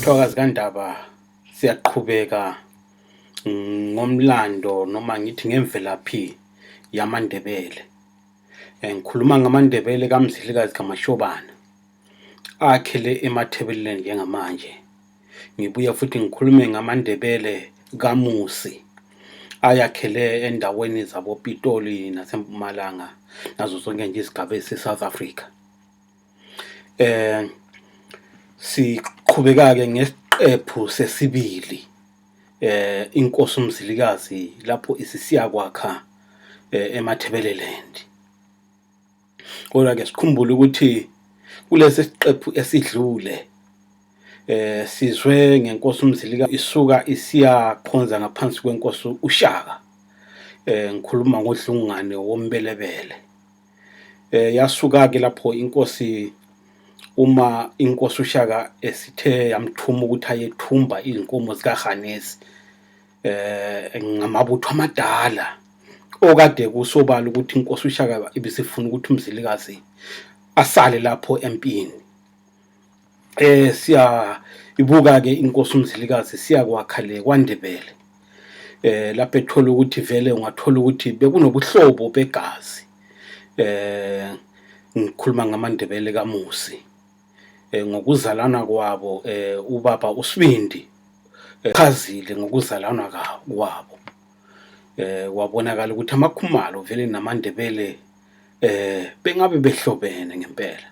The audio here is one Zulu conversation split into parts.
Mhlawumbe kaNdaba siyaqhubeka ngomlando noma ngithi ngemvelaphi yamaNdebele. Ngikhuluma ngamaNdebele kaMzilikazi kaMashobane akhele emathebeleni njengamanje. Ngibuya futhi ngikhulume ngamaNdebele kaMusi ayakhele endaweni zaboPitoli naseMpumalanga nazo zonke nje izigaba eseSouth Africa. Siqhubeka-ke ngesiqephu sesibili inkosi uMzilikazi lapho isisiya kwakha emathebeleland. Kodwa-ke sikhumbule ukuthi kulesi siqephu esidlule sizwe ngenkosi uMzilikazi isuka isiya khonza ngaphansi kwenkosi uShaka. Ngikhuluma ngoDlungane wombelebele. Yasuka-ke lapho inkosi uma inkosi uShaka esithe yamthuma ukuthi ayethumba izinkomo zikaHanesi ngamabutho amadala okade kusobala ukuthi inkosi uShaka ibisifuna ukuthi uMzilikazi asale lapho empini. Ibuka-ke inkosi uMzilikazi siyakwakha le kwaNdebele lapho ethola ukuthi vele ungathola ukuthi bekunobuhlobo begazi. Ngikhuluma ngamaNdebele kaMusi ngokuzalana kwabo. Ubaba uSibindi chazile ngokuzalana kwabo. Kwabonakala ukuthi amakhumalo vele namaNdebele bengabe behlobene ngempela.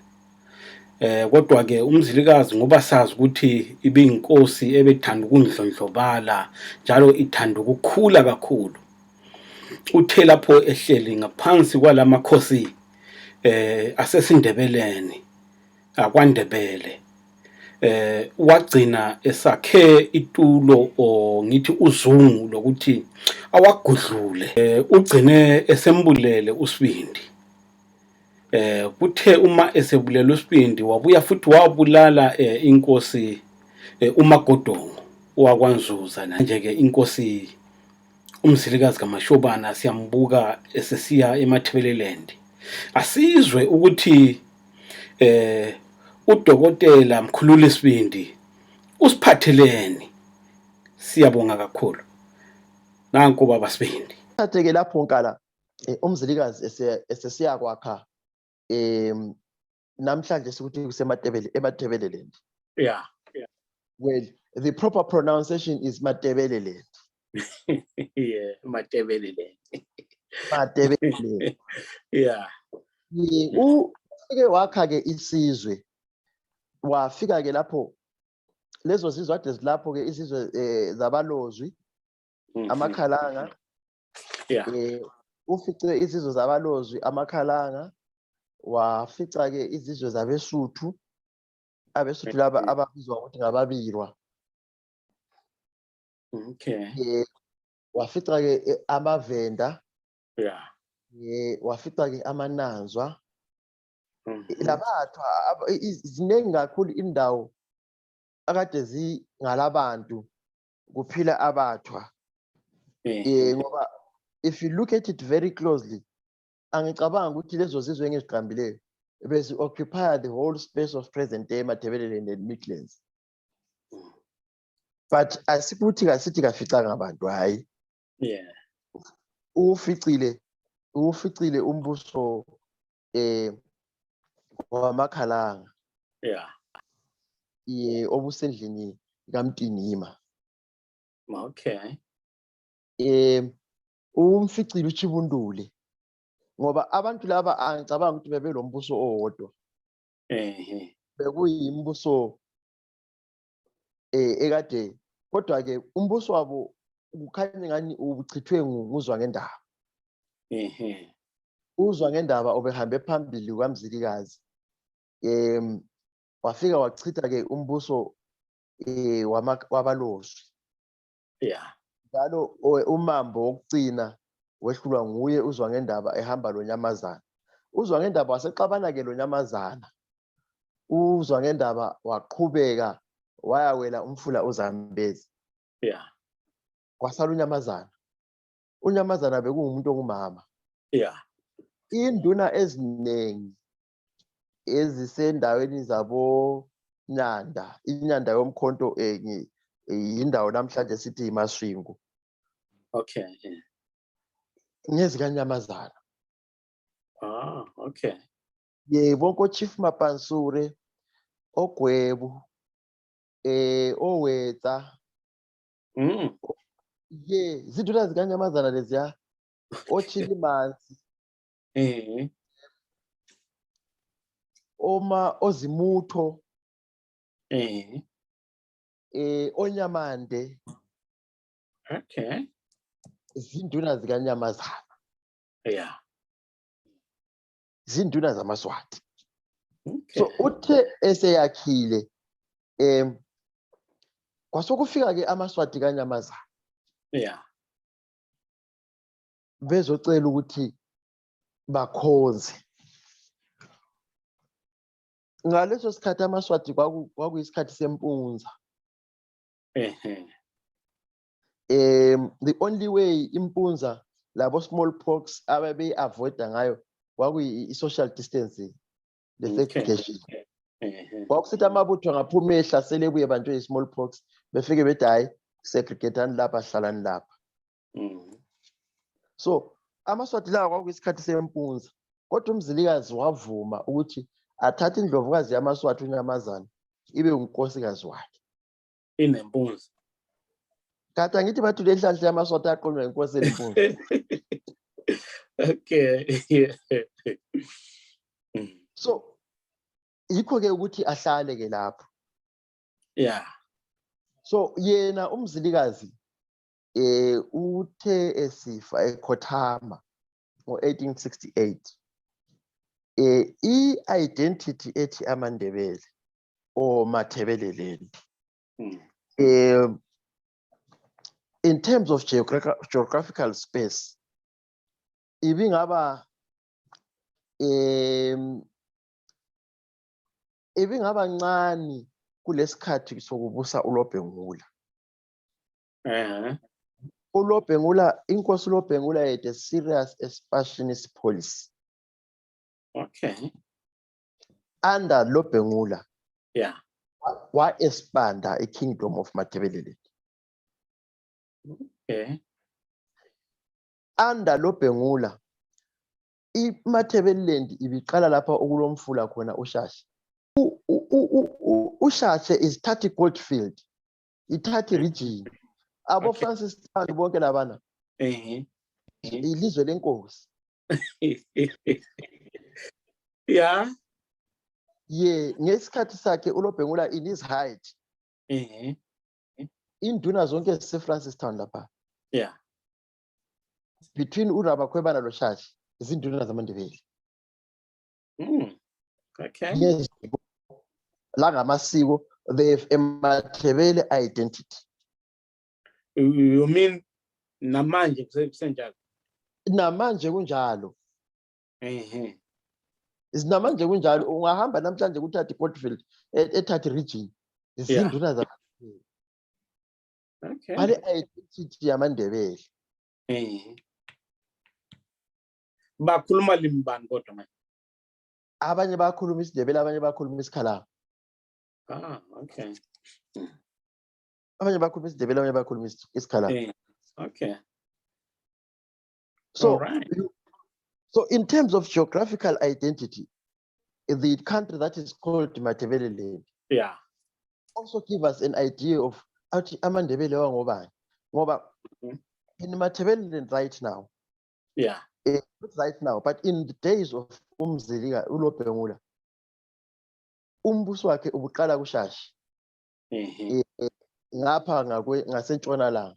Kodwa-ke uMzilikazi ngoba sazi ukuthi ibiyinkosi ebethanda ukundlondlobala njalo ithanda ukukhula kakhulu, uthe lapho ehleli ngaphansi kwalamakhosi asesindebeleni akwaNdebele wagcina esakhe itulo o ngithi uzungu lokuthi awagudlule. Ugcine esembulele uSibindi. Kuthe uma esebulele uSibindi wabuya futhi wabulala inkosi uMagodongo wakwaNzuza. Manje-ke inkosi uMzilikazi kaMashobane siyambuka esesiya emathebeleland. Asizwe ukuthi udokotela Mkhulu Sibindi usiphatheleni. Siyabonga kakhulu. Nanku baba Sibindi. Thathe-ke lapho nkala uMzilikazi esesiya kwakha namhlanje sikuthi emathebeleland. Yeah. Well, the proper pronunciation is Mathebeleland. Yeah, Mathebeleland. Mathebeleland. Yeah. Ufike wakha-ke isizwe. Wafika-ke lapho lezo zizwe ade zilapho-ke izizwe zabalozwi, amakhalanga. Yeah. Ufice izizwe zabalozwi, amakhalanga. Wafica-ke izizwe zabeSotho. AbeSotho laba ababizwa ukuthi ngababirwa. Okay. Wafica-ke amaVenda. Yeah. Wafica-ke amananzwa. Labathwa ziningi kakhulu indawo akade zingalabantu kuphila abathwa. Ngoba if you look at it very closely, angicabanga ukuthi lezo zizwe engiziqambileyo bezi occupy the whole space of present day Mathebeleland and Midlands. But asikuthi kasithi kafica ngabantu hayi. Yeah. Uficile umbuso wamakhalanga. Yeah. Obusendlini kaMtinima. Okay. Umficile uChibundule ngoba abantu laba angicabanga ukuthi bebelombuso owodwa. Bekuyimbuso ekade, kodwa-ke umbuso wabo kukhanya ngani ubuchithwe nguzwangendaba. Uzwangendaba obehambe phambili kwaMzilikazi. Wafika wachitha-ke umbuso wabalozwi. Yeah. Njalo umambo wokugcina wehlulwa nguye uzwangendaba ehamba lonyamazana. Uzwangendaba wasexabana-ke lonyamazana. Uzwangendaba waqhubeka wayawela umfula uZambezi. Yeah. Kwasala unyamazana. Unyamazana bekuwumuntu ongumama. Yeah. Induna eziningi ezisendaweni zabo Nyanda, inyanda yomkhonto indawo namhlanje sithi iMasvingo. Okay. Yeah. Ngezikanyamazana. Ah, okay. Yebo Chief Mapansure, Ogwebu, Oweta. Ye, zinduna zikanyamazana leziya. Ochilimanzi. Oma Ozimutho. Onyamande. Okay. Zinduna zikanyamazana. Yeah. Zinduna zamaSwati. Okay. So uthe eseyakhile kwasokufika ke amaSwati kanyamazana. Yeah. Bezocela ukuthi bakhonze. Ngaleso sikhathi amaSwati kwakuyisikhathi sempunza. The only way impunza labo smallpox ababe avoida ngayo kwakuyi social distancing, the segregation. Kwakusithi amabutho angaphuma ehlasele buye bantu smallpox befike bethi hayi segregateani lapha hlalani lapha. So amaSwati lawa kwakuyisikhathi sempunza, kodwa uMzilikazi wavuma ukuthi athathe indlovukazi yamaSwati uNyamazana ibe unkosikazi wakhe. Inempunza. Kati angithi bathu le nhlanhla yamaSwati aqonywa inkosi elimpunza. Okay. Yeah. So yikho ke ukuthi ahlale ke lapho. Yeah. So yena uMzilikazi uthe esifa eKhothama ngo-1868. I-identity ethi yamaNdebele or mathebeleleni in terms of geographical space ibingaba ncane kulesikhathi sokubusa uLobhengula. uLobhengula, inkosi uLobhengula had a serious expansionist policy. Okay. Under Lobhengula, Yeah. wa-expanda a kingdom of Mathebelele. Okay. Under Lobhengula, iMathebeleland ibiqala lapha okulomfula khona uShashe. uShashe is 30 Goldfield, i-30 region. Abo Francis bonke labana. Ilizwe lenkosi. Yeah. Yeah, ngesikhathi sakhe uLobhengula in his height. Induna zonke zise-Francis Town lapha. Yeah. Between uRabakhwebana loShashe izinduna zamaNdebele. Okay. Yes. La ngamasiko, they have a Mathebele identity. You mean namanje kusenjalo? Namanje kunjalo. Namanje kunjalo. Ungahamba namhlanje ku-30 Goldfield e-30 region. Izinduna zamaNdebele. Okay. Bale identity yamaNdebele. Bakhuluma limbani kodwa manje? Abanye bakhuluma isiNdebele, abanye bakhuluma isikhalanga. Ah, okay. Abanye bakhuluma isiNdebele, abanye bakhuluma isikhalanga. Okay. So, right. So in terms of geographical identity, the country that is called Mathebeleland, yeah, also give us an idea of how yamaNdebele wangobani. Ngoba in Mathebeleland right now, yeah, not right now, but in the days of UMzilikazi, uLobhengula, umbuso wakhe ubuqala kuShashe. Ngapha ngasentshonalanga,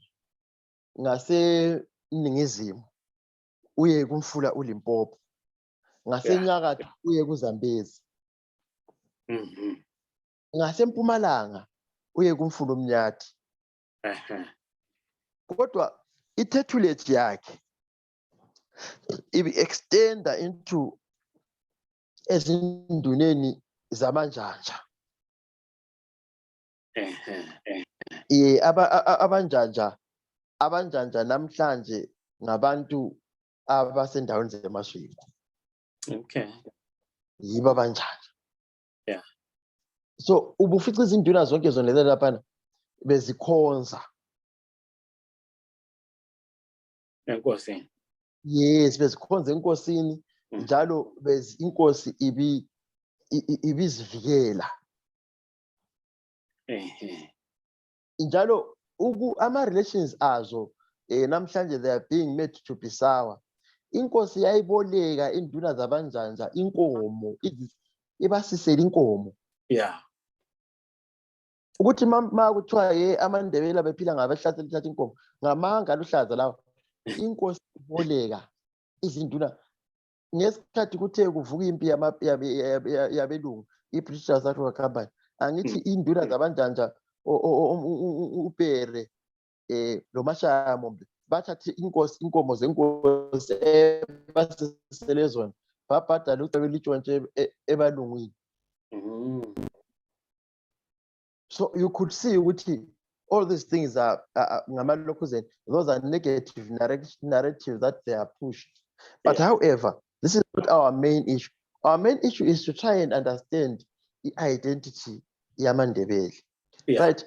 ngaseNingizimu uye kumfula uLimpopo, ngasenyakatho uye kuZambezi, ngasempumalanga uye kumfula uMnyathi. Kodwa ithethuleti yakhe ibi extenda into ezinduneni zamanjanja. Abanjanja namhlanje ngabantu abasendaweni zeMasvingo. Okay. Yibo abanjanja. Yeah. So ubufica izinduna zonke zona lezi lapha bezikhonza. Enkosi. Yes, bezikhonza enkosini njalo inkosi ibizivikela. Njalo ama-relations azo namhlanje they are being made to be sour. Inkosi yayiboleka induna zabanjanja inkomo ibasisela inkomo. Yeah. Ukuthi ma kuthiwa amaNdebele bephila ngabahlathi lithatha inkomo ngamanga aluhlaza lawo. Inkosi iboleka izinduna ngesikhathi kuthe kuvuka impi yabelungu i-British South Africa Company. Angithi induna zabanjanja upere lo Mhlawumbe bathathe inkomo zenkosi basisele zona babhadala ucebelitshontshe ebalungwini. So you could see ukuthi all these things are ngamaLokhuzeni, those are negative narratives that they are pushed. But however, this is not our main issue. Our main issue is to try and understand the identity yamaNdebele. Right?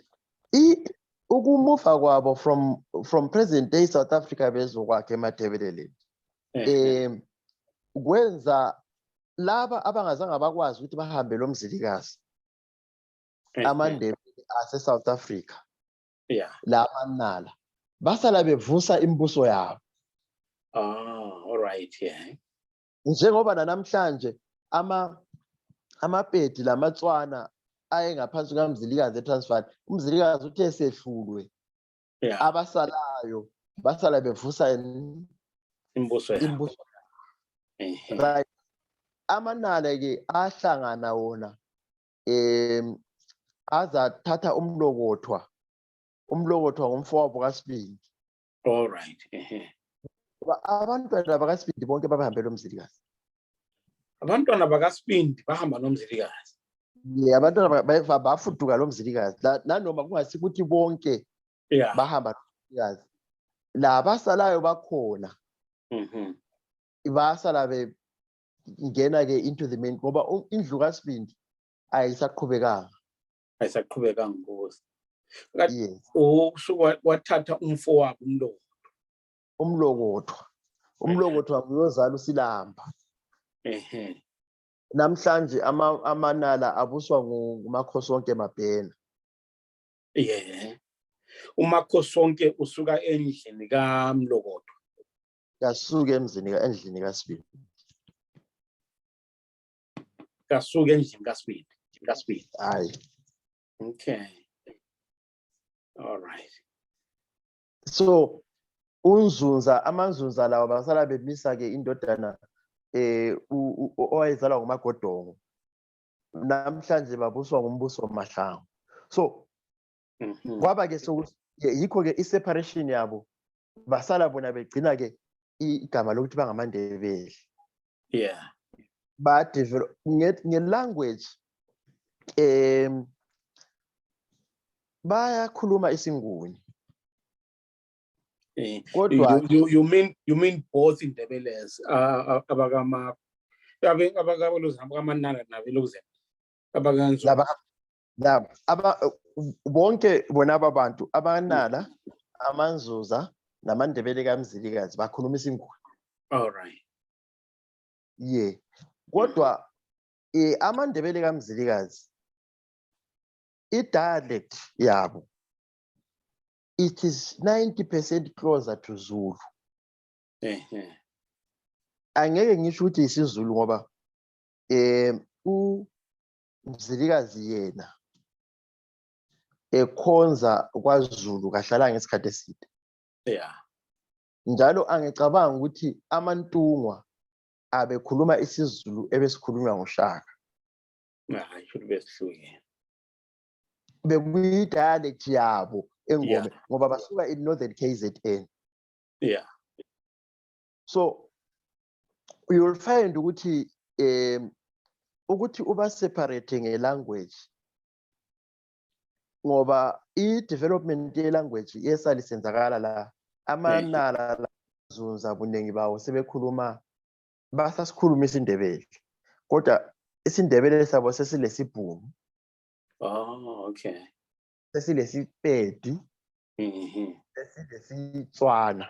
Ukumuva kwabo from present day South Africa bezokwakhe eMadebeleni. Kwenza laba abangazange bakwazi ukuthi bahambe lo mzilikazi amaNdebele ase-South Africa. La manala basala bevusa imibuso yabo. All right, Njengoba namhlanje amaPedi lamaTswana ayengaphansi kaMzilikazi eTransvaal, umzilikazi uthe sehlulwe. Abasalayo basala bevusa imibuso yabo. Right. Amanala ke ahlangana wona azathatha umlokothwa ngomfowabo kaSibindi. All right. Abantwana bakaSibindi bonke babahambela umzilikazi. Abantwana bakaSibindi bahamba nomzilikazi. Abantwana bafuduka lo mzilikazi. Nanoma kungasikuthi bonke bahamba nomzilikazi. La basalayo bakhona. Basala ngena ke into the main ngoba indlu kaSibindi ayisaqhubekanga. Nkosi. Usuke wathatha umfowabo umlokothwa nguyozala uSilamba. Namhlanje amanala abuswa ngumakhosi wonke Mabhena. Umakhosi wonke usuka endlini kaMlokothwa. Kasuke endlini kaSibindi. Kasuke endlini kaSibindi. Hayi. Okay. All right. So amanzunza lawa basala bemisa ke indodana owayezalwa nguMagodongo. Namhlanje babuswa ngumbuso Mahlangu. So kwaba ke yikho ke i-separation yabo basala bona begcina ke igama lokuthi bangamaNdebele. Badevelop nge-language bayakhuluma isiNguni. Kodwa you mean both Ndebelers abakama abakamanala nabelokuzeni abakanzulu bonke bona abantu abanala amanzuza namaNdebele kaMzilikazi bakhuluma isiNguni. All right. Kodwa amaNdebele kaMzilikazi i-dialect yabo it is 90% closer to Zulu. Angeke ngisho ukuthi isiZulu ngoba uMzilikazi yena ekhonza kwaZulu kahlala ngesikhathi eside. Njalo angicabanga ukuthi amantungwa abekhuluma isiZulu ebesikhulunywa nguShaka. Should be sihlukile. Bekuyi-dialect yabo engome ngoba basuka in Northern KZN. So you will find ukuthi uba separate nge-language ngoba i-development ye-language yesalisenzakala la amanala zunza buningi bawo sebekhuluma basasikhuluma isiNdebele kodwa isiNdebele sabo sesilesibhunu. Oh, okay. sesilesipedi, sesilesitswana.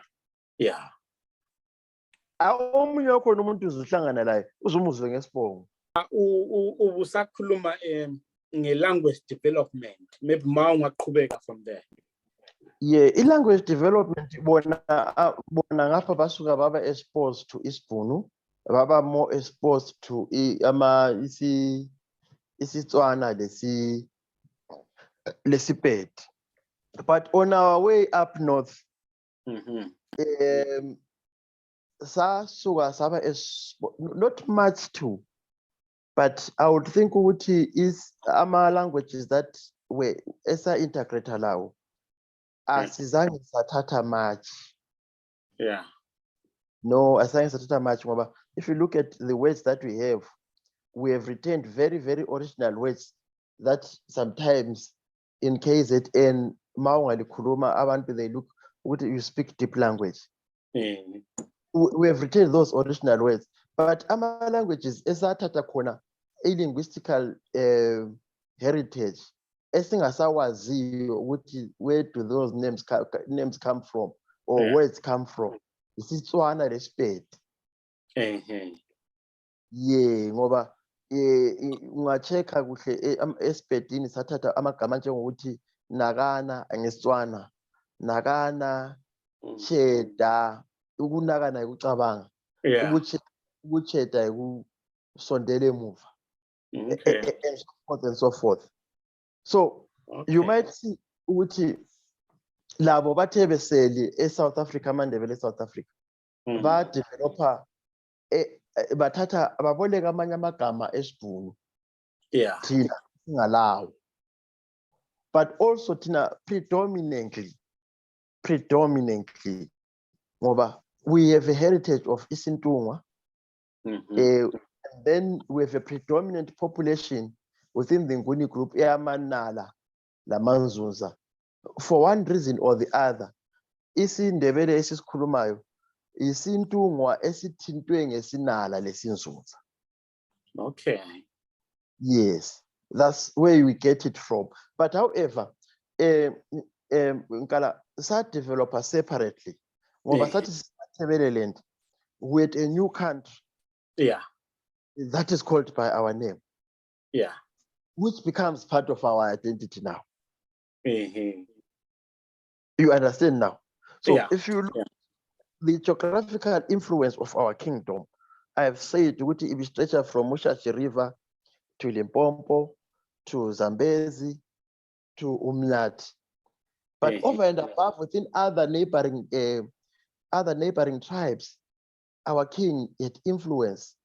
Yeah. Omunye wakhona umuntu uzuhlangana laye uzumuzwe ngesibongo. Ubusakhuluma nge-language development. Maybe ma ungaqhubeka from there. Yeah, i-language development bona ngapha basuka baba exposed to isibhunu, baba more exposed to isitswana lesipedi. But on our way up north, sasuka saba not much too, but I would think ukuthi is languages that were integrated lawo asizange sathatha much. Yeah. No, asizange sathatha much ngoba if you look at the words that we have retained very, very original words that sometimes in KZN ma ungalikhuluma abantu they look ukuthi you speak deep language. We have retained those original words, but ama languages esathatha khona a linguistical heritage esingasawaziyo ukuthi where do those names come from or words come from. Isitswana lesipedi. Yeah, ngoba ungachecka kuhle esipedini sathatha amagama njengokuthi nakana ngesitswana, nakana, cheda, ukunakana ukucabanga, ukucheda ukusondela emuva, and so forth and so forth. So you might see ukuthi labo bathe beseli eSouth Africa, yamaNdebele eSouth Africa ba developer bathatha baboleka amanye amagama esibhunu thina singalawo, but also thina predominantly ngoba we have a heritage of isintungwa, and then we have a predominant population within the Nguni group eyamanala lamanzunza. For one reason or the other, isiNdebele esisikhulumayo isintungwa esithintwe ngesinala lesinzunza. Okay. Yes, that's where we get it from. But however, nkala sa developer separately ngoba sathi Sebeleland with a new country. Yeah. That is called by our name. Yeah. Which becomes part of our identity now. You understand now? So if you look the geographical influence of our kingdom, I have said it is stretched from Mushashi River to Limpopo to Zambezi to Umlati. But over and above, within other neighboring tribes, our king had influence.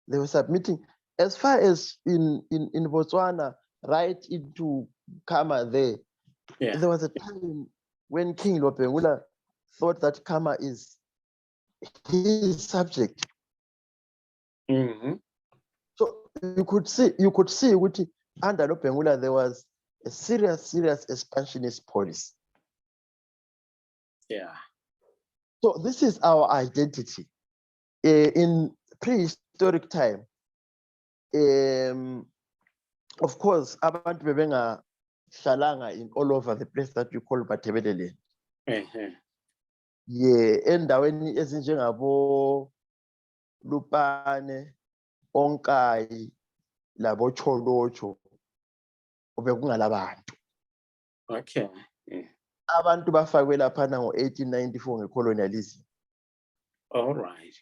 They were submitting as far as in Botswana, right into Kama there. There was a time when King Lopengula thought that Kama is his subject. So you could see under Lopengula there was a serious expansionist policy. Yeah. So this is our identity. In prehistoric time, of course, abantu bebenga shalanga in all over the place that you call Batebelele. Yeah, endaweni ezinjengabo Lupane, Onkai, labo Cholocho, obekungalabantu. Okay. Abantu bafakwe laphana ngo-1894 ngecolonialism. All right.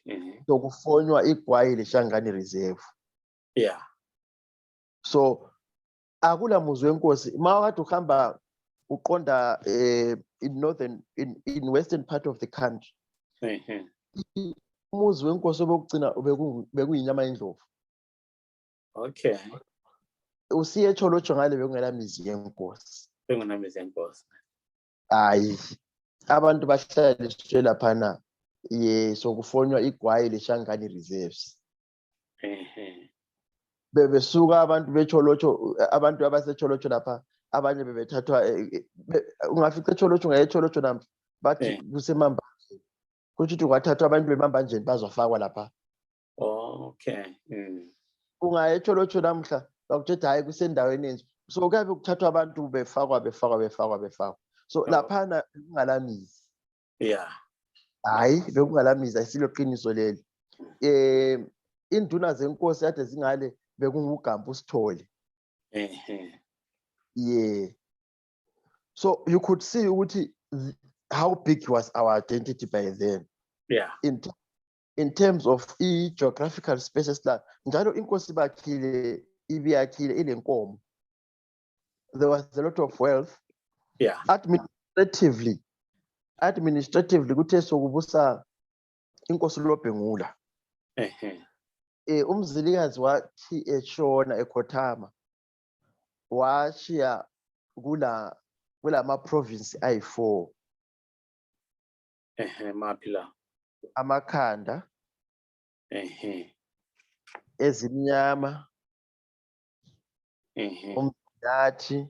So kufonywa igwayi leShangani Reserve. Yeah. So akula muzwe wenkosi mawakade uhamba uqonda in western part of the country. Umuzwe wenkosi obokugcina bekuyinyama yendlovu. Okay. Usiye eCholocho ngale bekungela mizi yenkosi. Bengunamizi yenkosi. Hayi. Abantu bahlala sitshela phana so kufonywa igwayi leShangani Reserves. Bebesuka abantu beCholocho, abantu abaseCholocho lapha abanye bebethathwa ungafica eCholocho ngayeCholocho namhla bathi kusemambanje. Kusho ukuthi kwathathwa abantu bemambanje bazofakwa lapha. Okay. UngayeCholocho namhla bakuthetha hayi kusendaweni enje So kuyabe kuthathwa abantu befakwa. So laphana kungalamizi. Yeah. Hayi bekungalamizi ayisilo qiniso leli. Induna zenkosi ade zingale bekungugamba usithole. Yeah. So you could see ukuthi how big was our identity by then. Yeah. In terms of geographical spaces la njalo inkosi ibiyakhile ilenkomo. There was a lot of wealth. Yeah. Administratively kuthe sokubusa inkosi loBhengula. UMzilikazi wathi eshona ekhothama washiya kulama province ayi4. Mapila. Amakhanda. Ezimnyama. Umzinyathi.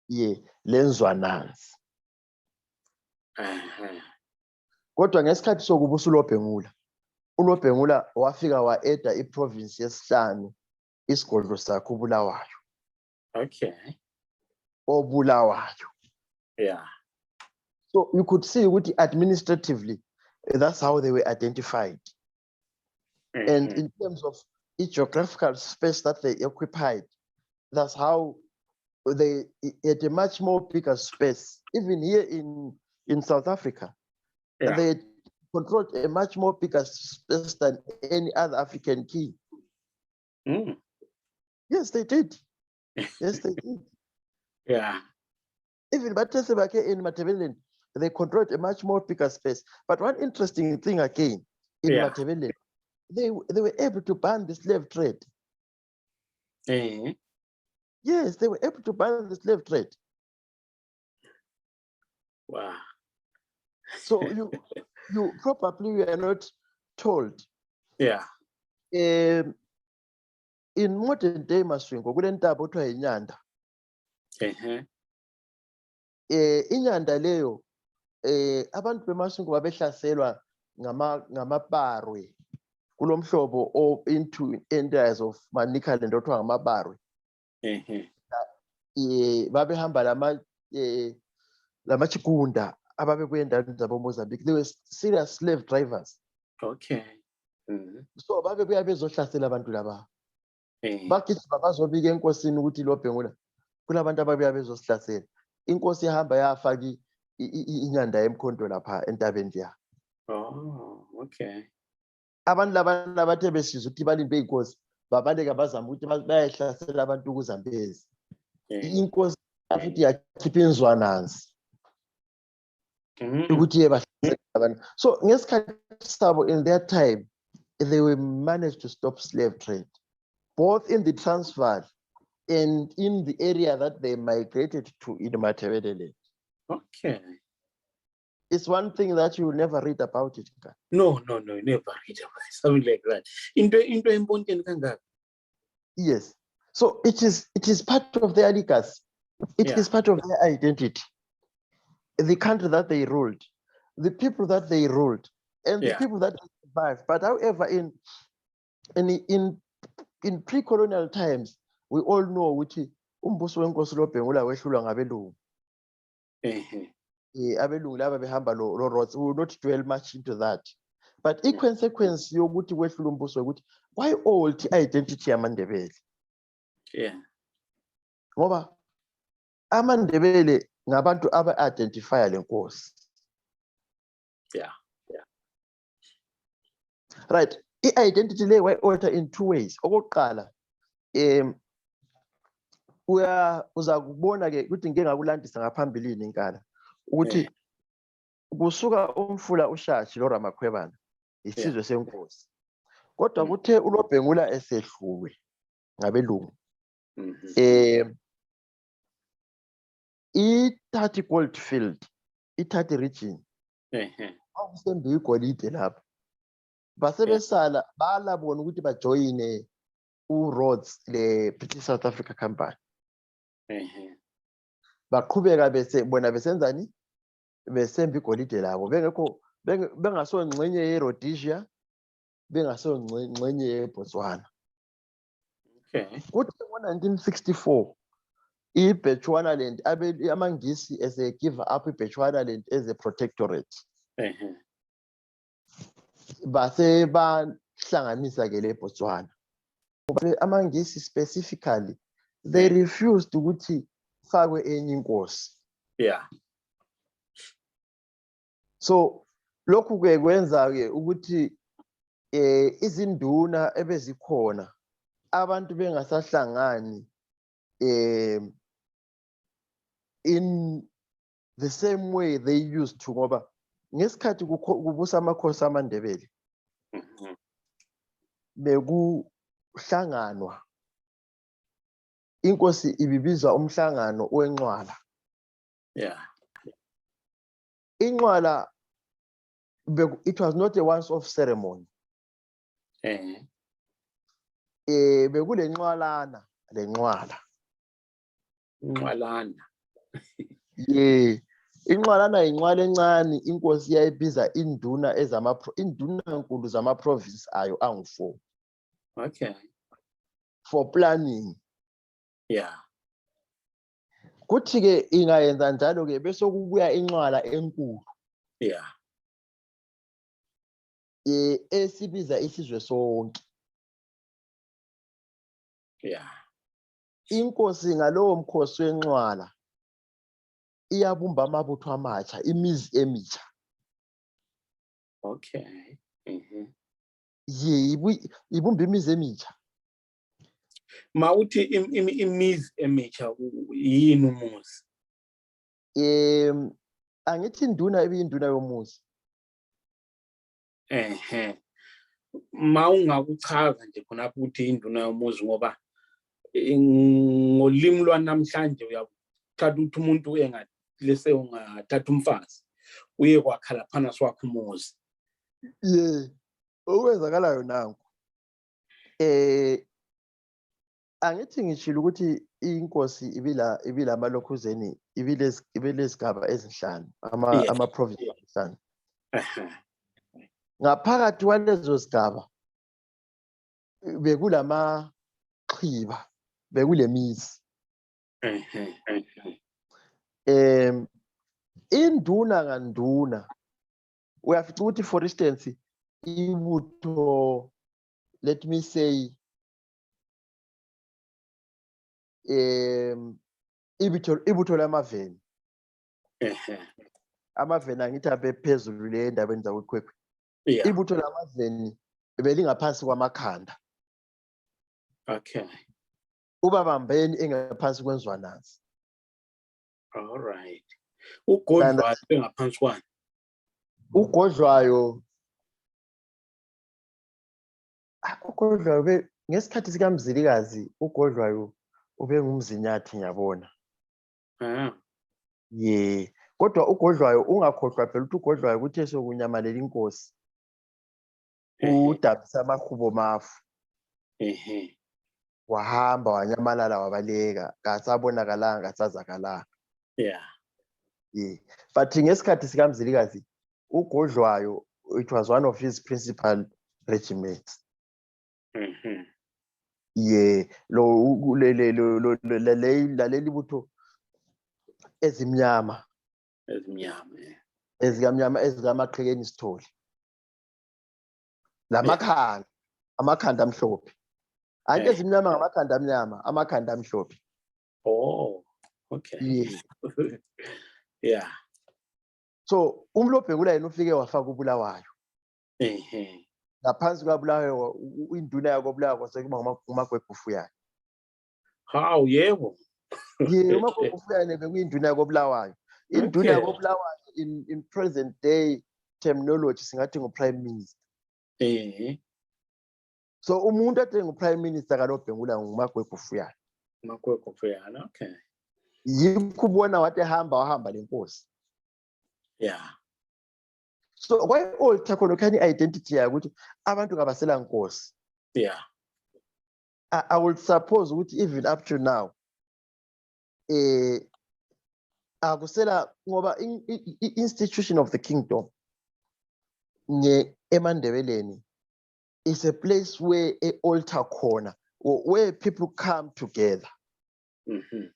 Yeah, lenzwananzi. Kodwa ngesikhathi sokubusa uLobhengula wafika waeda iprovince yesihlanu isigodlo sakhe uBulawayo. Okay. Obulawayo. Yeah. So you could see ukuthi administratively that's how they were identified. And in terms of each geographical space that they occupied, that's how they had a much more bigger space. Even here in South Africa, they controlled a much more bigger space than any other African king. Yes, they did. Yes, they did. Yeah. Even Batesebake in Matabeleland, they controlled a much more bigger space. But one interesting thing again, in Matabeleland, they were able to ban the slave trade. Yes, they were able to ban the slave trade. Wow. So you probably were not told. Yeah. In modern day Maswingo, kule ntaba othiwa yinyanda. Inyanda leyo abantu beMaswingo babehlaselwa ngamabarwe kulomhlobo into areas of Manicaland othiwa ngamabarwe. Babehamba lamachikunda ababebuya endaweni zabo Mozambique. They were serious slave drivers. Okay. So babebuya bezohlasela abantu laba. Bagijima bazobika enkosini ukuthi loBhengula kulabantu ababuya bezosihlasela. Inkosi ihamba yafaka inyanda emkhonto lapha entabeni ya. Oh, okay. Abantu labana bathe besizwe ukuthi balinde inkosi babaleka bazama ukuthi bayahlasela abantu kuZambezi. Inkosi futhi yakhipha inzwananzi ukuthi yebahlasela abantu. So ngesikhathi sabo in their time they were managed to stop slave trade both in the Transvaal and in the area that they migrated to in Matabeleland. Okay. It's one thing that you will never read about it. No, never read about it. Something like that. Into important kangaka. Yes. So it is part of their legacy. It is part of their identity. The country that they ruled, the people that they ruled, and the people that survived. But however, in pre-colonial times, we all know which umbuso wenkosi loBhengula wehlulwa ngabelungu. Abelungu laba behamba lo roads. We will not dwell much into that. But consequence yokuthi wehlula umbuso ukuthi why old identity yamaNdebele? Ngoba amaNdebele ngabantu aba-identifya lenkosi. Right. I-identity le way-alter in two ways. Okokuqala, uza kubona ke ukuthi ngeke ngakulandisa ngaphambilini inkala ukuthi kusuka umfula ushashi loRamakhwebana isizwe senkosi. Kodwa kuthe uLobhengula esehlulwe ngabelungu. I-30 Goldfield, i-30 region. Akusembe igolide lapha. Basebesala balabona ukuthi bajoyine uRhodes le British South Africa Company. Baqhubeka bona besenzani? Besemba igolide labo. Bengasongxenye yeRhodesia, bengasongxenye yeBotswana. Okay. Kuthi ngo-1964 iBechuanaland amangisi as a give up iBechuanaland as a protectorate. Base bahlanganisa ke le Botswana. Amangisi specifically they refused ukuthi fakwe enye inkosi. Yeah. So lokhu ke kwenza ke ukuthi izinduna ebezikhona abantu bengasahlangani in the same way they used to, ngoba ngesikhathi kubusa amakhosi amaNdebele bekuhlanganwa, inkosi ibibizwa umhlangano wenqwala. Yeah. Inqwala, it was not a once-off ceremony. Bekule nqwalana lenqwala. Nqwalana. Inqwalana inqwala encane inkosi yayibiza induna indunankulu zama-province ayo angu-4. Okay. For planning. Yeah. Kuthi ke ingayenza njalo ke bese kubuya inqwala enkulu. Yeah. Esibiza isizwe sonke. Yeah. Inkosi ngalowo mkhosi wenqwala iyabumba amabutho amatsha, imizi emitsha. Okay. Ibumba imizi emitsha. Mawuthi imizi emitsha yini umuzi? Angithi induna ibiyinduna yomuzi. Mawungakuchaza nje khonapho ukuthi induna yomuzi, ngoba ngolimi lwanamhlanje uyathatha ukuthi umuntu lese ungathatha umfazi uye kwakhala phana swakhe umuzi. Okwenzakalayo nanku. Angithi ngishilo ukuthi inkosi ibila amalokhuzeni ibilezigaba ezinhlanu, ama-province ezinhlanu. Ngaphakathi kwalezo zigaba bekulama qhiba, bekule mizi. Induna nganduna uyafica ukuthi, for instance, ibutho, let me say, ibutho lamaveni. Amaveni angithi abephezulu le endabeni zakukhwekwe. Ibutho lamaveni belingaphansi kwamakhanda. Okay. Ubabambeni engaphansi kwenzwanazi. All right. Ugodlwayo engaphansi kwani? Ugodlwayo ngesikhathi sikaMzilikazi ugodlwayo ube ngumzinyathi ngiyabona. Kodwa ugodlwayo ungakhohlwa phela ukuthi ugodlwayo kuthe sokunyamalela inkosi. Udabisa amahubo mafu. Wahamba wanyamalala wabaleka, kasabonakalanga, kasazakalanga. But ngesikhathi sikaMzilikazi ugodlwayo, it was one of his principal regiments. Laleli butho ezimnyama ezikamaqhekeni Sithole. Amakhanda amhlophe. Ake ezimnyama ngamakhanda amnyama, amakhanda amhlophe. Oh, okay. Yeah. So umlophe kulayena ufike wafaka uBulawayo. Ngaphansi kwaBulawayo induna yakoBulawayo kwasekuba uMagwegufuyane. Hawu, yebo. uMagwegufuyane bekuyinduna yakoBulawayo. Induna yakoBulawayo in present day terminology singathi ngu-prime minister. So umuntu ade ngu-prime minister kaNobhengula nguMagwegufuyane. Magwegufuyane, okay. Yikho ubona wathi wahamba lenkosi. Yeah. So why all takhona identity yakho ukuthi abantu kabasela nkosi. Yeah. I would suppose ukuthi even up to now akusela ngoba institution of the kingdom eMandebeleni is a place where altar khona where people come together. Mhm.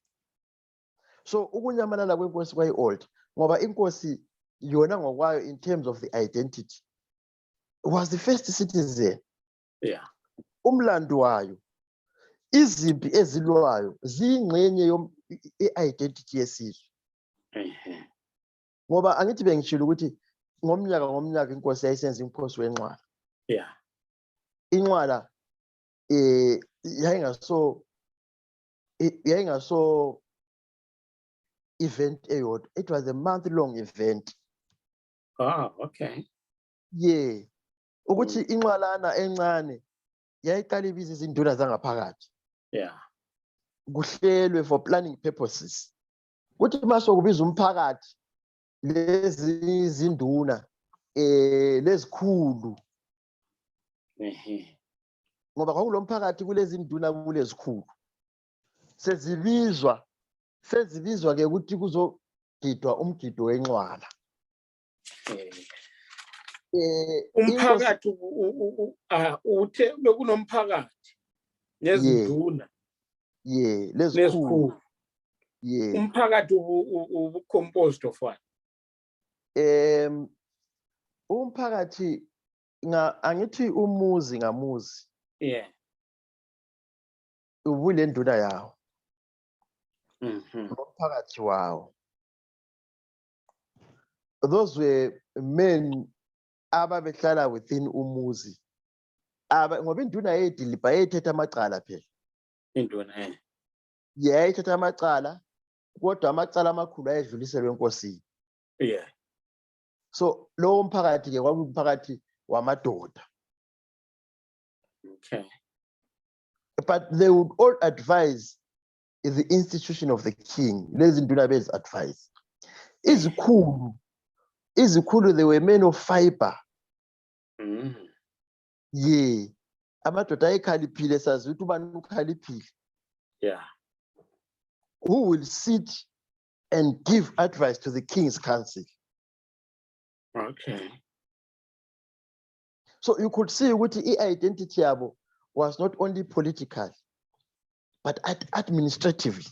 So ukunyamalala kwenkosi kwayi-old ngoba inkosi yona ngokwayo in terms of the identity was the first citizen. Yeah. Umlando wayo, izimpi ezilwayo ziyingxenye i-identity yesizwe. Mhm. Ngoba angithi bengishilo ukuthi ngomnyaka inkosi yayisenza inkosi wenqwala. Yeah. Inqwala yayingaso event eyodwa. It was a month-long event. Oh, okay. Yeah. Ukuthi inqwalana encane yayiqala ibiza izinduna zangaphakathi. Yeah. Kuhlelwe for planning purposes. Kuthi maso kubiza umphakathi lezi izinduna lezikhulu. Mhm. Ngoba kwakulo mphakathi kulezi induna kulezikhulu. Sezibizwa ke ukuthi kuzogidwa umgido wenqwala. Umphakathi uthe bekunomphakathi nezinduna lezikhulu. Yeah. Umphakathi ubu-composed of what? Umphakathi angithi umuzi ngamuzi. Yeah. Ubule nduna yawo. Mhm. Umphakathi wawo. Those were men ababehlala within umuzi. Ngoba induna yedilipa yayithetha amacala phela. Induna Yayithetha amacala kodwa amacala amakhulu ayedluliselwe enkosini. Yeah. So lowo mphakathi ke kwakuwumphakathi wamadoda. Okay. But they would all advise the institution of the king. Lezi nduna bezi advise. Izikhulu, they were men of fiber. Mhm. Yeah. Amadoda ayekhaliphile sazi ukuthi ubani ukhaliphile. Yeah. Who will sit and give advice to the king's council. Okay. So you could see ukuthi i-identity yabo was not only political but administratively.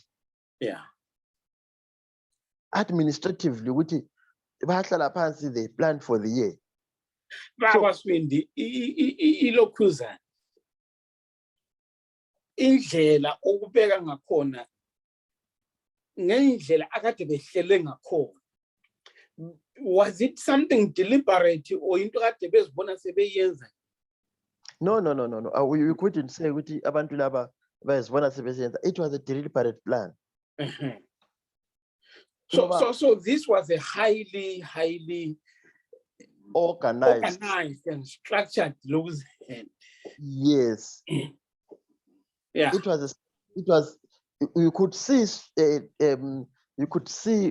Yeah. Administratively ukuthi bahlala phansi, they planned for the year. Baba Sibindi ilokhuzana. Indlela okubeka ngakhona ngendlela akade behlele ngakhona. Was it something deliberate or into kade bezibona sebeyenza? No. We couldn't say ukuthi abantu laba bayazibona sebesenza. It was a deliberate plan. So this was a highly organized and structured losing. Yes. Yeah. It was you could see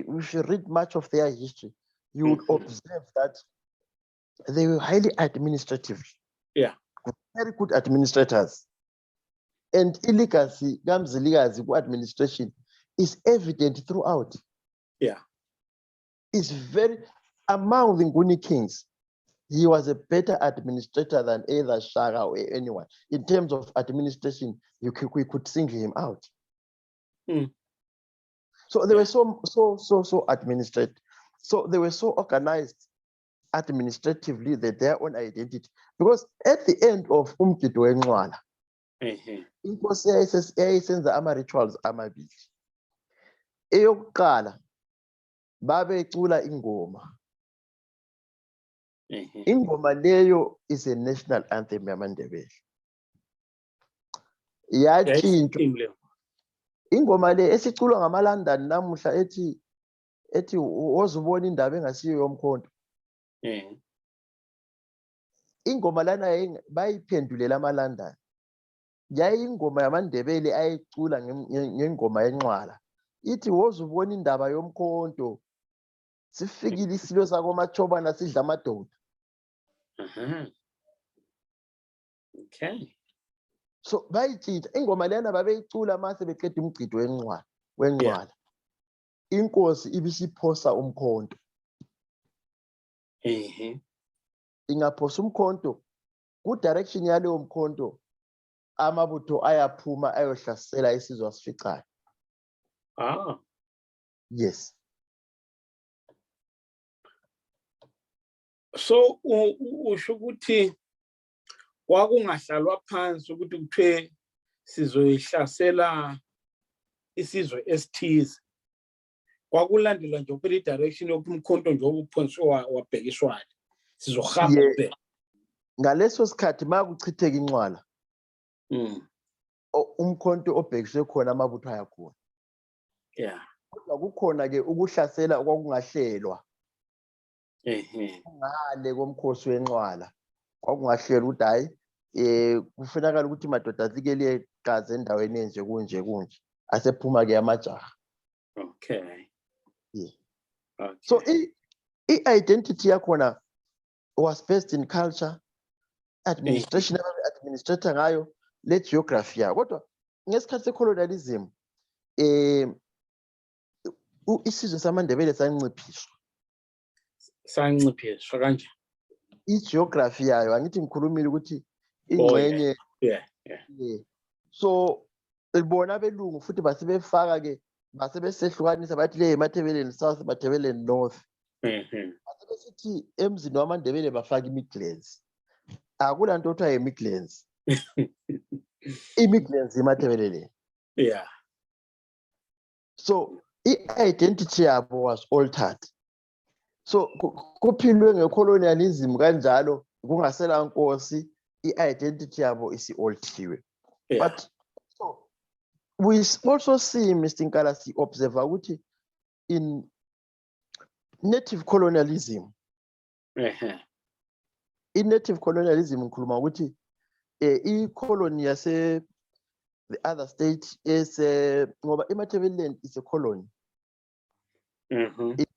if you read much of their history, you would observe that they were highly administrative. Yeah. Very good administrators. And UMzilikazi administration is evident throughout. Yeah. It's very, among the Nguni kings, he was a better administrator than either Shaka or anyone. In terms of administration, we could single him out. So they were so administrative. So they were so organized administratively that their own identity. Because at the end of umgido wenqwala, inkosi yayisenza ama-rituals amabili. Eyokuqala babecula ingoma. Ingoma leyo is a national anthem yamaNdebele. Yatshintshwa. Ingoma le esiculwa ngamaLondon namuhla ethi wozubona indaba engasiyo yomkhonto. Ingoma lana bayiphendulela amaLondon. Yayingoma yamaNdebele ayicula ngengoma yenqwala. Ithi wozubona indaba yomkhonto. Sifikile isilo sakoMashobane sidla amadoda. Okay. So bayitshintsa ingoma lena babeyicula mase beqeda umgido wenqwala. Inkosi ibisiphosa umkhonto. Ingaphosa umkhonto ku direction yaleyo mkhonto amabutho ayaphuma ayohlasela isizwe asificayo. Yes. So usho ukuthi kwakungahlalwa phansi ukuthi kuthiwe sizoyihlasela isizwe esithize. Kwakulandelwa nje kuphela i-direction yokuthi umkhonto nje okuphonswe wabhekiswayo sizohamba kuphela. Ngaleso sikhathi makuchitheka inxwala umkhonto obhekiswe khona amabutho ayakhona. Kodwa kukhona ke ukuhlasela okwakungahlelwa ngale komkhosi wenxwala. Kwakungahlelwa ukuthi hayi kufunakala ukuthi madoda asike liyeqhaza endaweni enje kunje asephuma ke amajaha. So i-identity yakhona was based in culture, administration, administrator ngayo le geography yayo. Kodwa ngesikhathi se-colonialism isizwe samaNdebele sanciphiswa kanje. I-geography yayo angithi ngikhulumile ukuthi ingxenye. So bona belungu futhi basebefaka ke basebesehlukanisa bathi le eMathebeleni South, eMathebeleni North. Basebesithi emzini wamaNdebele bafaka imidlands. Akulanto okuthiwa imidlands. Imidlands eMathebeleni. So i-identity yabo was altered. So kuphilwe ngecolonialism kanjalo kungasela nkosi, i-identity yabo isi-olthiwe. But so we also see, Mr. Nkalasi, observe ukuthi in native colonialism, in native colonialism ngikhuluma ukuthi i-colony yase the other state is ngoba iMathebeleland is a colony. It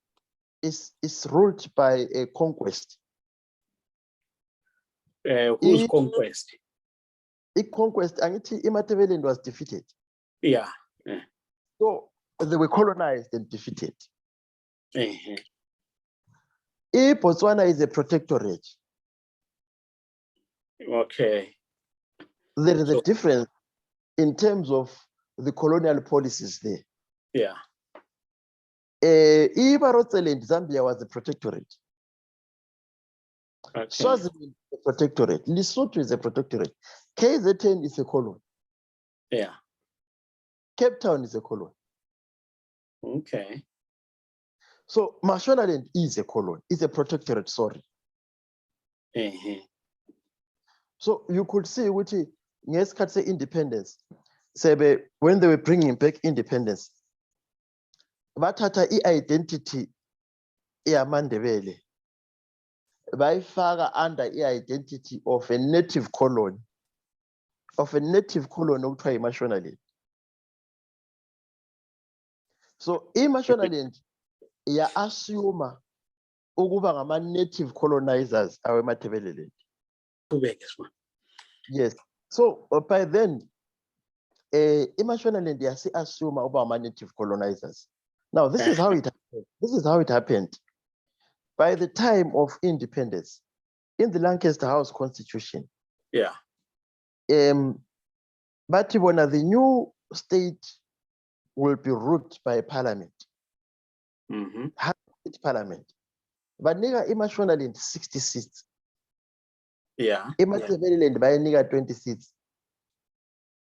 is ruled by a conquest. Whose conquest? Conquest, angithi iMathebeleland was defeated. So they were colonized and defeated. Botswana is a protectorate. There is a difference in terms of the colonial policies there. Ibarotseland, Zambia was a protectorate. Swaziland is a protectorate. Lesotho is a protectorate. KZN is a colony. Cape Town is a colony. So Mashonaland is a colony. It's a protectorate, sorry. So you could see which ngesikhathi se-independence, when they were bringing back independence, bathatha i-identity yamaNdebele bayifaka under i-identity of a native colony, okuthiwa yiMashonaland. So iMashonaland ya-assume ukuba ngama-native colonizers awemathebeleland. Yes. So by then, iMashonaland yasi-assume ukuba ngama-native colonizers. Now this is how it happened. This is how it happened. By the time of independence, in the Lancaster House Constitution, but when the new state will be ruled by parliament, parliament. But nigga iMashonaland 60 seats. iMathebeleland bayanika 20 seats.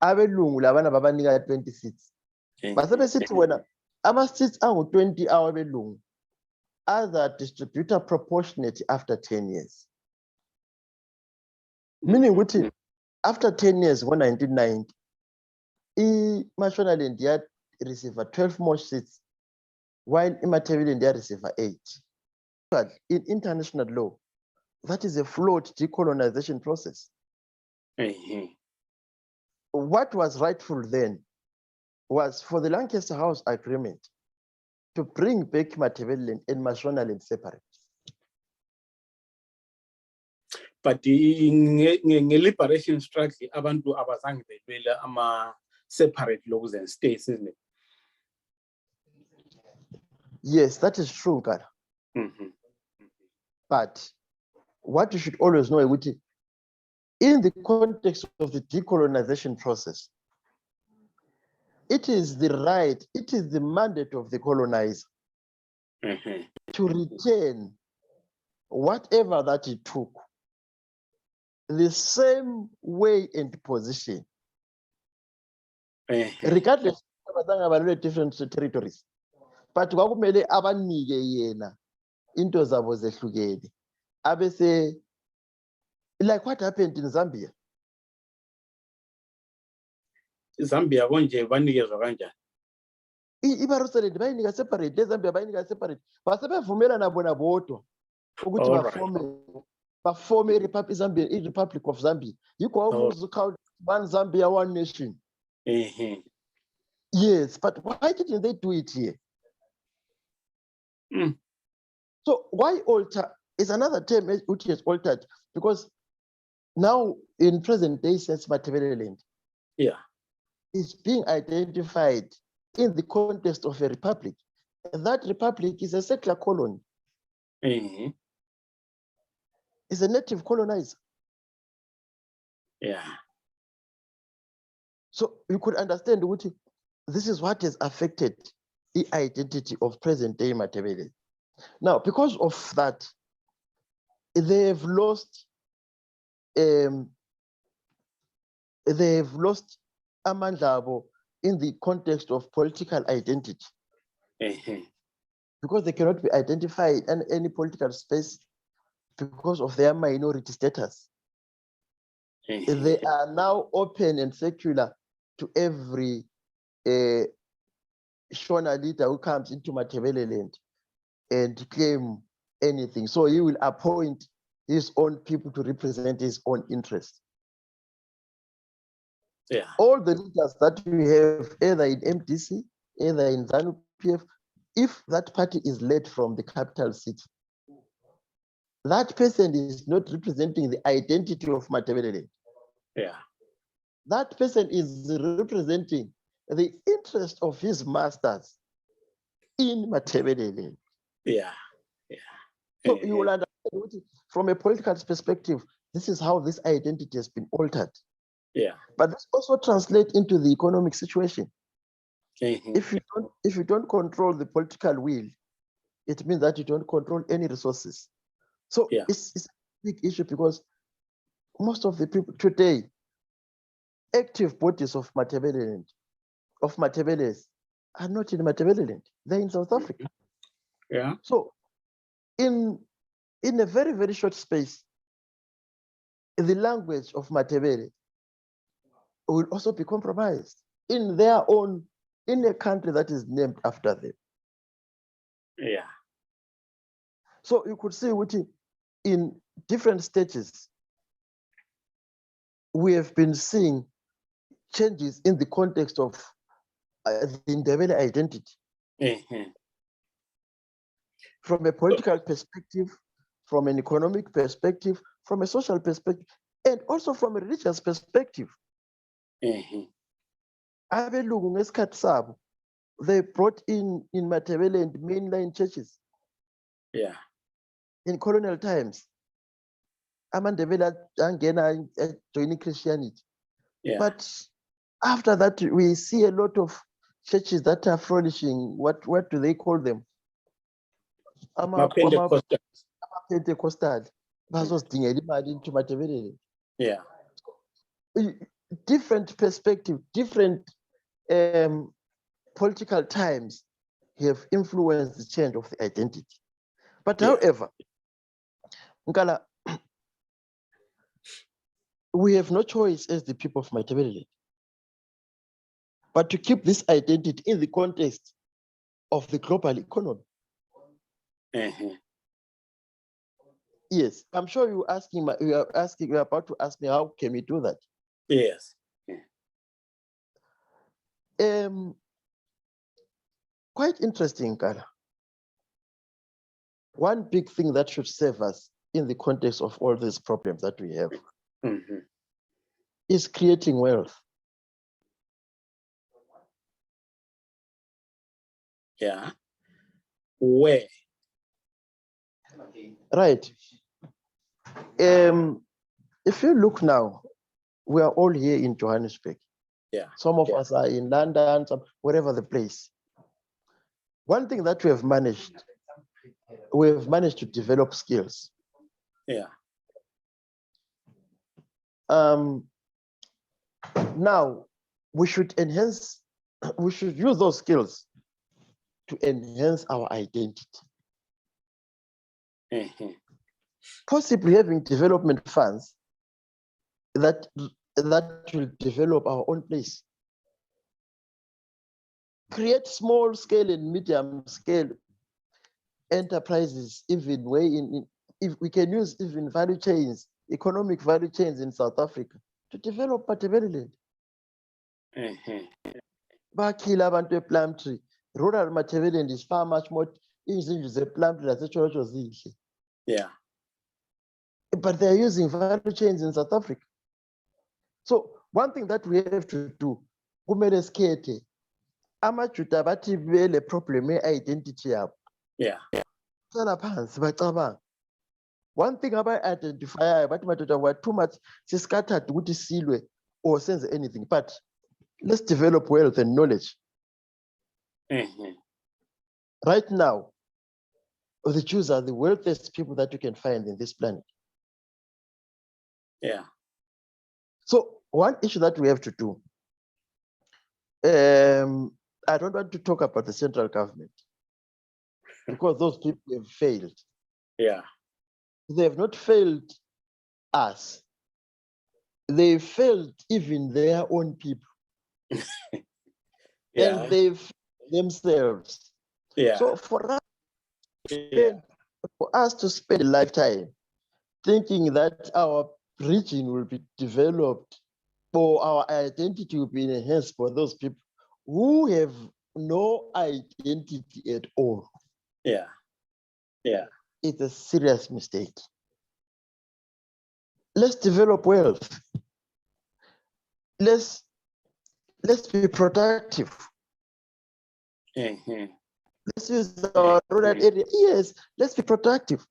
Abelungu labana babanika 20 seats. Basebesithi wena ama-seats angu-20 awabelungu are distributed proportionate after 10 years. Meaning ukuthi after 10 years, ngo-1990, iMashonaland ya receive 12 more seats, while iMathebeleland ya receive 8. But in international law, that is a flawed decolonization process. What was rightful then was for the Lancaster House Agreement to bring back Mathebeleland and Mashonaland separate. But nge-liberation struggle, abantu abazange belwela ama-separate laws and states, isn't it? Yes, that is true, Kara. But what you should always know is in the context of the decolonization process, it is the right, it is the mandate of the colonizer to return whatever that it took, the same way and position, regardless of different territories. But kwakumele abanike yena into zabo zehlukene. Abese, like what happened in Zambia. Zambia konje banikezwa kanjani? iBaruseledi bayinika separate, leZambia bayinika separate. Basebevumelana bona bodwa ukuthi baforme i-Republic of Zambia. Yikho wawuzukhawu one Zambia, one nation. Yes, but why didn't they do it here? So why alter is another term which is altered, because now in present day sense, Matabele land is being identified in the context of a republic. And that republic is a settler colony. It's a native colonizer. So you could understand what this is what has affected the identity of present day Matabele. Now, because of that, they have lost amandla in the context of political identity, because they cannot be identified in any political space because of their minority status. They are now open and secular to every Shona leader who comes into Matabele land and claim anything. So he will appoint his own people to represent his own interests. All the leaders that we have, either in MDC, either in ZANU-PF, if that party is led from the capital city, that person is not representing the identity of Matabele. That person is representing the interest of his masters in Matabele. So you will understand from a political perspective, this is how this identity has been altered. But this also translates into the economic situation. If you don't control the political will, it means that you don't control any resources. So it's a big issue, because most of the people today, active bodies of Matabele, of Matabeles, are not in Matabele land. They're in South Africa. So in a very, very short space, the language of Matabele will also be compromised in their own, in a country that is named after them. So you could see which in different stages, we have been seeing changes in the context of the Ndebele identity. From a political perspective, from an economic perspective, from a social perspective, and also from a religious perspective. Abelungu ngesikhathi sabo, they brought in Matabele and mainline churches. In colonial times, yamaNdebele angena joining Christianity. But after that, we see a lot of churches that are flourishing. What do they call them? Pentecostal. Into Matabele. Different perspective, different political times have influenced the change of the identity. But however, Nkala, we have no choice as the people of Matabele but to keep this identity in the context of the global economy. Yes, I'm sure you're about to ask me, how can we do that? Yes. Quite interesting, Kara. One big thing that should serve us in the context of all these problems that we have is creating wealth. Where? Right. if you look now, we are all here in Johannesburg. Yeah. Some of us are in London, some wherever the place. One thing that we have managed to develop skills. Yeah. Now we should use those skills to enhance our identity. Mm-hmm. Possibly having development funds that will develop our own place. Create small scale and medium scale enterprises, even if we can use even value chains, economic value chains in South Africa to develop matabeleland. Bakhila abantu e-plum tree. Rural matabeleland is far much more Izizwe ze-plum tree zaseCholocho zihle. Yeah. But they're using value chains in South Africa. So one thing that we have to do, kumele sikhethe amaJuda bathi bele problem ye-identity yabo. Yeah. Hlala phansi bacabanga. One thing aba-identifyayo bathi madoda we're too much scattered ukuthi silwe or senze anything, but let's develop wealth and knowledge. Right now, the Jews are the wealthiest people that you can find in this planet. Yeah. So one issue that we have to do, I don't want to talk about the central government because those people have failed. Yeah. They have not failed us. They failed even their own people. Yeah. And they've themselves. Yeah. So for us to spend a lifetime thinking that our region will be developed or our identity will be enhanced for those people who have no identity at all. Yeah. Yeah. It's a serious mistake. Let's develop wealth. Let's be productive. Let's use our rural area. Yes, let's be productive.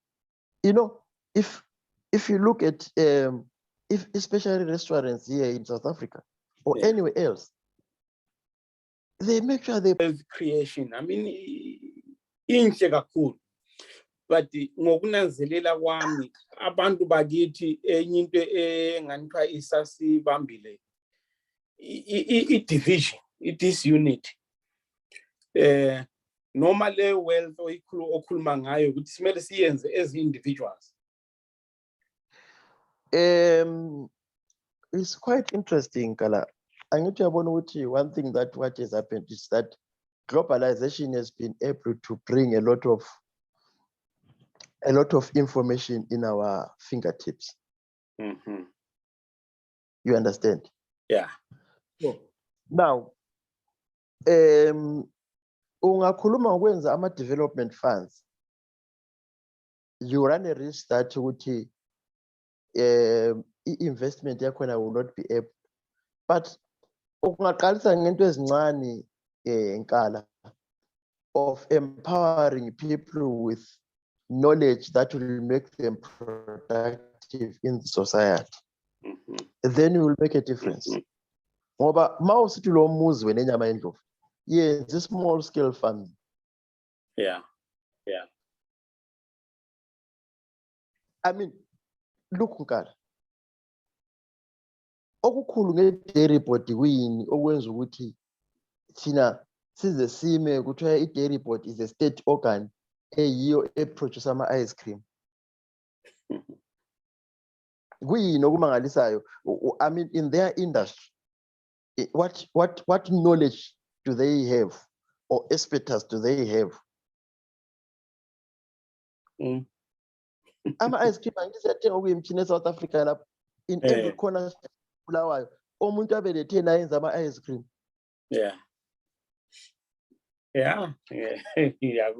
You know, if you look at if especially restaurants here in South Africa or anywhere else, they make sure they creation. I mean, inhle kakhulu. But ngokunanzelela kwami abantu bakithi enye into enganika isasibambile i-division, i-disunity. Noma le wealth okhuluma ngayo ukuthi simele siyenze as individuals. It's quite interesting, Kala. Angithi uyabona ukuthi one thing that what has happened is that globalization has been able to bring a lot of information in our fingertips. You understand? Yeah. So now, ungakhuluma ngokwenza ama-development funds, you run a risk that ukuthi i-investment yakhona will not be able. But ungaqalisa ngento ezincane Nkala, of empowering people with knowledge that will make them productive in society. Then you will make a difference. Ngoba mawusithi lo muzi wena enyama yendlovu, yes, a small scale farming. Yeah. Yeah. I mean, look Nkala. Okukhulu nge-dairy board kuyini okwenza ukuthi thina size sime kuthiwa i-dairy board is a state organ eyiyo eproduce ama-ice cream. Kuyini okumangalisayo? I mean, in their industry, what knowledge do they have or expertise do they have? Ama-ice cream angisiyathenga okuyimchina eSouth Africa lapho in every corner Bulawayo. Omuntu abelethe la yenza ama-ice cream. Yeah. Yeah. Yeah.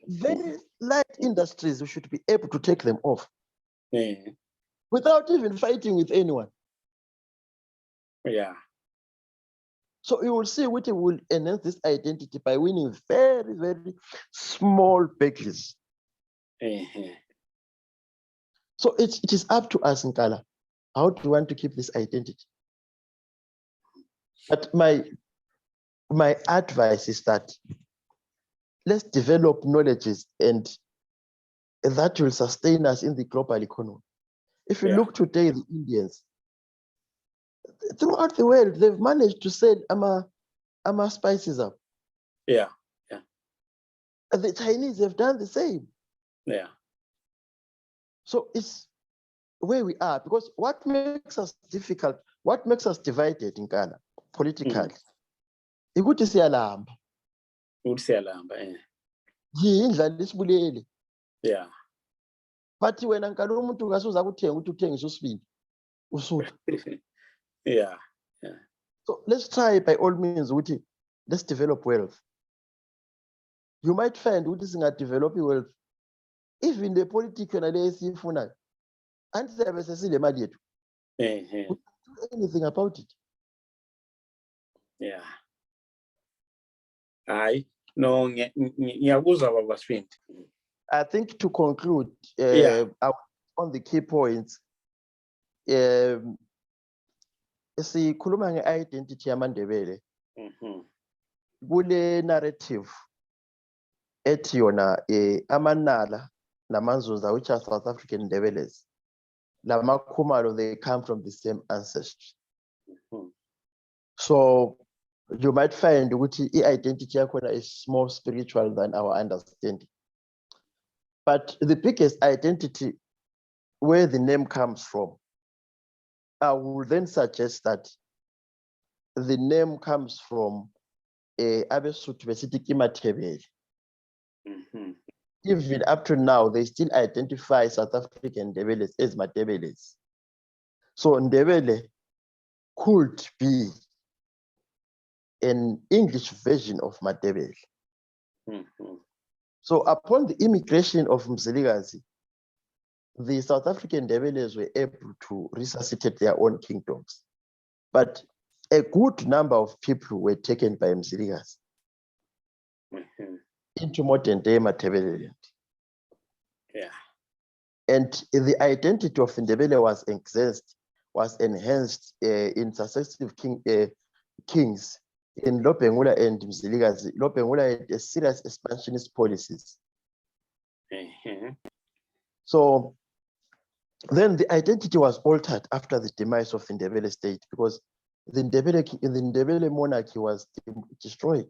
Very light industries, we should be able to take them off without even fighting with anyone. Yeah. So you will see which will enhance this identity by winning very, very small battles. So it is up to us, Nkala, how do we want to keep this identity? But my advice is that let's develop knowledges and that will sustain us in the global economy. If you look today, the Indians, throughout the world, they've managed to sell ama spices up. Yeah. And the Chinese have done the same. Yeah. So it's where we are, because what makes us difficult, what makes us divided in Ghana politically, ikuthi siyalamba. Yindlela isibuyele. Yeah. But wena Nkala umuntu ngasuza kuthenga ukuthi uthengisa usibindi usutha. Yeah. So let's try by all means ukuthi let's develop wealth. You might find ukuthi singadevelop wealth even the politics yona le esiyifunayo anti siyabe sesile mali yethu. We can't do anything about it. Yeah. Hayi no ngiyakuzwa baba Sibindi. I think to conclude on the key points, sikhuluma nge-identity yamaNdebele. Kule narrative ethi yona amanala namanzuza, which are South African Ndebeles, lamakhumalo, they come from the same ancestry. So you might find ukuthi i-identity yakhona is more spiritual than our understanding. But the biggest identity, where the name comes from, I will then suggest that the name comes from abeSotho besithi imaNdebele. Even up to now, they still identify South African Ndebeles as maNdebeles. So Ndebele could be an English version of maNdebele. So upon the immigration of UMzilikazi, the South African Ndebeles were able to resuscitate their own kingdoms. But a good number of people were taken by UMzilikazi into modern day maNdebele land. Yeah. And the identity of Ndebele was enhanced in successive kings in loBengula and UMzilikazi. loBengula had a serious expansionist policies. So then the identity was altered after the demise of the Ndebele state, because the Ndebele monarchy was destroyed.